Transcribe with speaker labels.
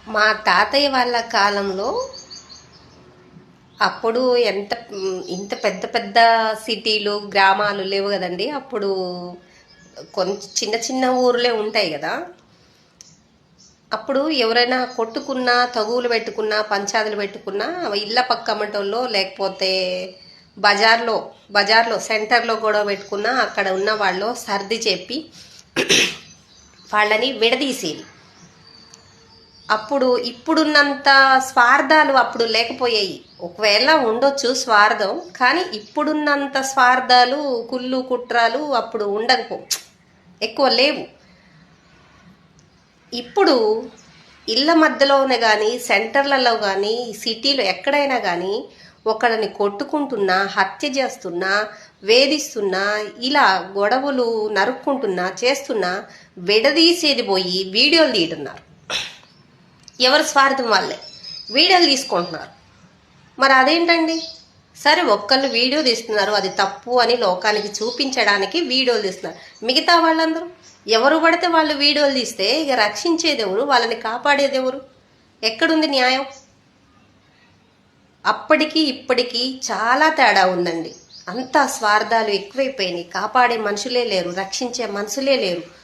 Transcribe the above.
Speaker 1: మా తాతయ్య వాళ్ళ కాలంలో అప్పుడు ఇంత పెద్ద పెద్ద సిటీలు గ్రామాలు లేవు కదండి. అప్పుడు కొంచెం చిన్న చిన్న ఊర్లే ఉంటాయి కదా. అప్పుడు ఎవరైనా కొట్టుకున్నా, తగువులు పెట్టుకున్నా, పంచాదులు పెట్టుకున్నా ఇళ్ళ పక్కమ్మటోళ్ళో లేకపోతే బజార్లో బజార్లో సెంటర్లో గొడవ పెట్టుకున్నా అక్కడ ఉన్న వాళ్ళు సర్ది చెప్పి వాళ్ళని విడదీసేది. అప్పుడు ఇప్పుడున్నంత స్వార్థాలు అప్పుడు లేకపోయాయి. ఒకవేళ ఉండొచ్చు స్వార్థం, కానీ ఇప్పుడున్నంత స్వార్థాలు, కుళ్ళు కుట్రాలు అప్పుడు ఎక్కువ లేవు. ఇప్పుడు ఇళ్ళ మధ్యలోనే కానీ, సెంటర్లలో కానీ, సిటీలో ఎక్కడైనా కానీ ఒకరిని కొట్టుకుంటున్నా, హత్య చేస్తున్నా, వేధిస్తున్నా, ఇలా గొడవలు నరుక్కుంటున్నా చేస్తున్నా విడదీసేది పోయి వీడియోలు తీయటున్నారు. ఎవరి స్వార్థం వాళ్ళే వీడియోలు తీసుకుంటున్నారు. మరి అదేంటండి? సరే, ఒక్కళ్ళు వీడియో తీస్తున్నారు, అది తప్పు అని లోకానికి చూపించడానికి వీడియోలు తీస్తున్నారు. మిగతా వాళ్ళందరూ ఎవరు పడితే వాళ్ళు వీడియోలు తీస్తే ఇక రక్షించేది ఎవరు? వాళ్ళని కాపాడేది ఎవరు? ఎక్కడుంది న్యాయం? అప్పటికి ఇప్పటికీ చాలా తేడా ఉందండి. అంతా స్వార్థాలు ఎక్కువైపోయినాయి. కాపాడే మనుషులే లేరు, రక్షించే మనుషులే లేరు.